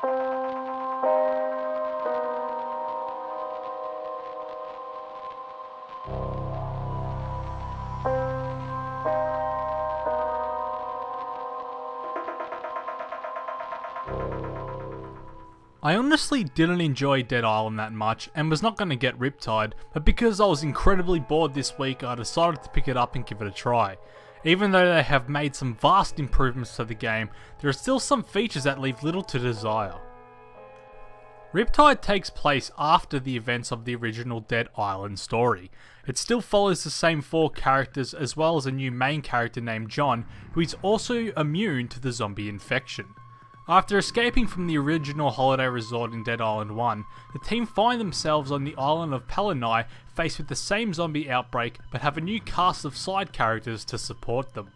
I honestly didn't enjoy Dead Island that much and was not going to get Riptide, but because I was incredibly bored this week I decided to pick it up and give it a try. Even though they have made some vast improvements to the game, there are still some features that leave little to desire. Riptide takes place after the events of the original Dead Island story. It still follows the same 4 characters as well as a new main character named John, who is also immune to the zombie infection. After escaping from the original holiday resort in Dead Island 1, the team find themselves on the island of Palanai faced with the same zombie outbreak but have a new cast of side characters to support them.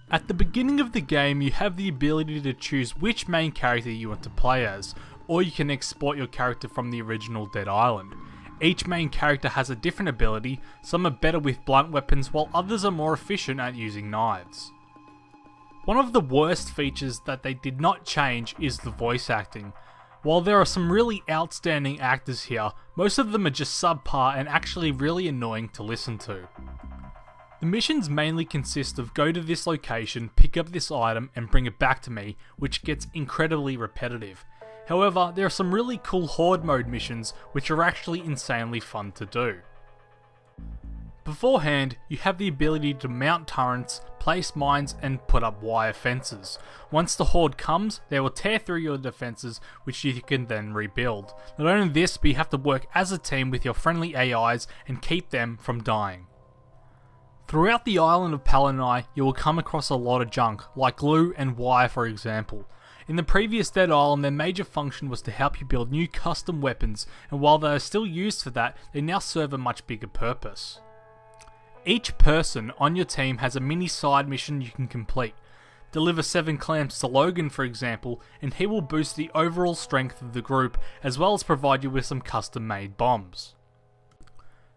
At the beginning of the game you have the ability to choose which main character you want to play as, or you can export your character from the original Dead Island. Each main character has a different ability, some are better with blunt weapons while others are more efficient at using knives. One of the worst features that they did not change is the voice acting. While there are some really outstanding actors here, most of them are just subpar and actually really annoying to listen to. The missions mainly consist of go to this location, pick up this item and bring it back to me, which gets incredibly repetitive. However, there are some really cool horde mode missions which are actually insanely fun to do. Beforehand, you have the ability to mount turrets, place mines and put up wire fences. Once the horde comes, they will tear through your defences, which you can then rebuild. Not only this, but you have to work as a team with your friendly AIs and keep them from dying. Throughout the island of Palanai, you will come across a lot of junk, like glue and wire for example. In the previous Dead Island, their major function was to help you build new custom weapons, and while they are still used for that, they now serve a much bigger purpose. Each person on your team has a mini side mission you can complete. Deliver 7 clamps to Logan for example, and he will boost the overall strength of the group as well as provide you with some custom made bombs.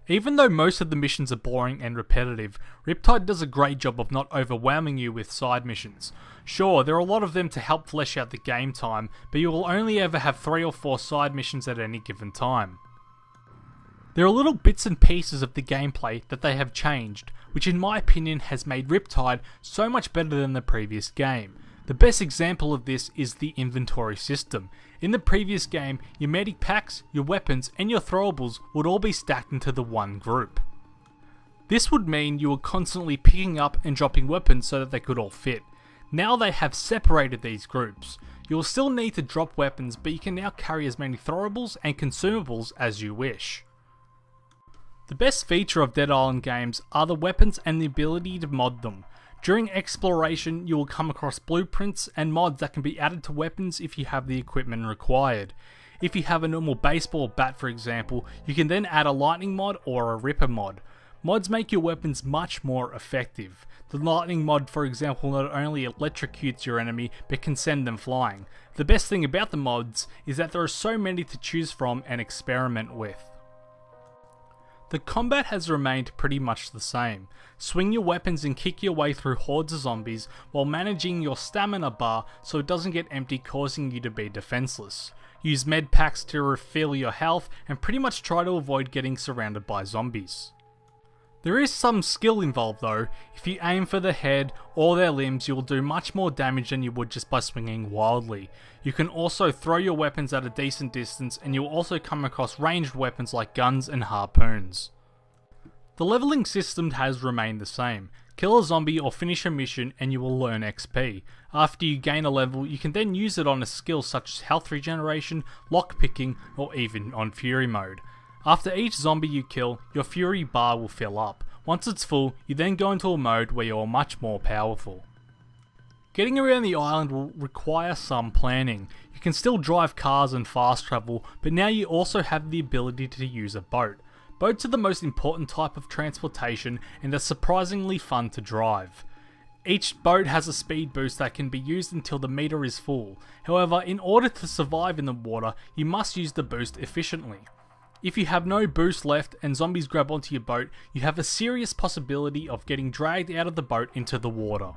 Even though most of the missions are boring and repetitive, Riptide does a great job of not overwhelming you with side missions. Sure, there are a lot of them to help flesh out the game time, but you will only ever have 3 or 4 side missions at any given time. There are little bits and pieces of the gameplay that they have changed, which in my opinion has made Riptide so much better than the previous game. The best example of this is the inventory system. In the previous game, your medic packs, your weapons and your throwables would all be stacked into the one group. This would mean you were constantly picking up and dropping weapons so that they could all fit. Now they have separated these groups. You will still need to drop weapons, but you can now carry as many throwables and consumables as you wish. The best feature of Dead Island games are the weapons and the ability to mod them. During exploration, you will come across blueprints and mods that can be added to weapons if you have the equipment required. If you have a normal baseball bat for example, you can then add a lightning mod or a ripper mod. Mods make your weapons much more effective. The lightning mod for example not only electrocutes your enemy but can send them flying. The best thing about the mods is that there are so many to choose from and experiment with. The combat has remained pretty much the same. Swing your weapons and kick your way through hordes of zombies while managing your stamina bar so it doesn't get empty, causing you to be defenseless. Use med packs to refill your health and pretty much try to avoid getting surrounded by zombies. There is some skill involved though. If you aim for the head or their limbs, you will do much more damage than you would just by swinging wildly. You can also throw your weapons at a decent distance and you will also come across ranged weapons like guns and harpoons. The leveling system has remained the same. Kill a zombie or finish a mission and you will learn XP. After you gain a level, you can then use it on a skill such as health regeneration, lockpicking, or even on fury mode. After each zombie you kill, your fury bar will fill up. Once it's full, you then go into a mode where you're much more powerful. Getting around the island will require some planning. You can still drive cars and fast travel, but now you also have the ability to use a boat. Boats are the most important type of transportation and are surprisingly fun to drive. Each boat has a speed boost that can be used until the meter is full. However, in order to survive in the water, you must use the boost efficiently. If you have no boost left and zombies grab onto your boat, you have a serious possibility of getting dragged out of the boat into the water.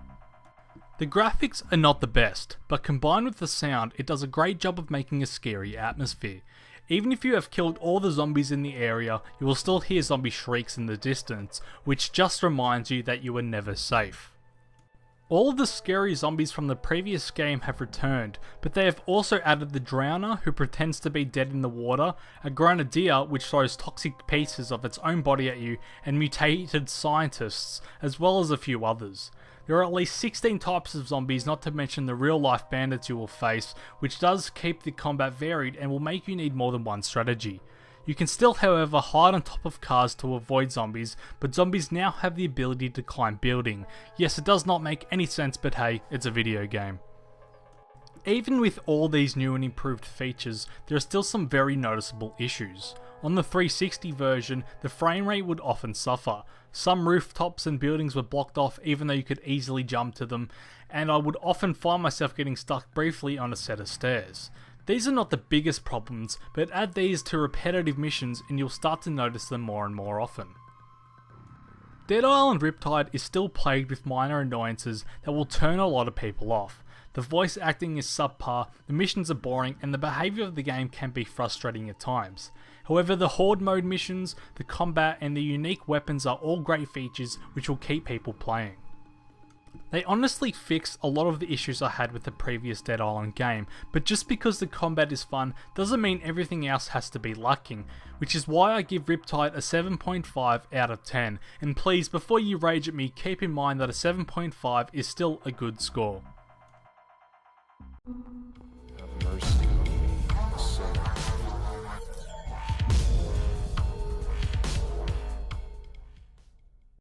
The graphics are not the best, but combined with the sound, it does a great job of making a scary atmosphere. Even if you have killed all the zombies in the area, you will still hear zombie shrieks in the distance, which just reminds you that you are never safe. All of the scary zombies from the previous game have returned, but they have also added the Drowner, who pretends to be dead in the water, a Grenadier which throws toxic pieces of its own body at you, and mutated scientists, as well as a few others. There are at least 16 types of zombies, not to mention the real life bandits you will face, which does keep the combat varied and will make you need more than one strategy. You can still, however, hide on top of cars to avoid zombies, but zombies now have the ability to climb buildings. Yes, it does not make any sense, but hey, it's a video game. Even with all these new and improved features, there are still some very noticeable issues. On the 360 version, the frame rate would often suffer. Some rooftops and buildings were blocked off even though you could easily jump to them, and I would often find myself getting stuck briefly on a set of stairs. These are not the biggest problems, but add these to repetitive missions and you'll start to notice them more and more often. Dead Island Riptide is still plagued with minor annoyances that will turn a lot of people off. The voice acting is subpar, the missions are boring, and the behaviour of the game can be frustrating at times. However, the Horde mode missions, the combat, and the unique weapons are all great features which will keep people playing. They honestly fixed a lot of the issues I had with the previous Dead Island game, but just because the combat is fun doesn't mean everything else has to be lacking, which is why I give Riptide a 7.5 out of 10, and please, before you rage at me, keep in mind that a 7.5 is still a good score.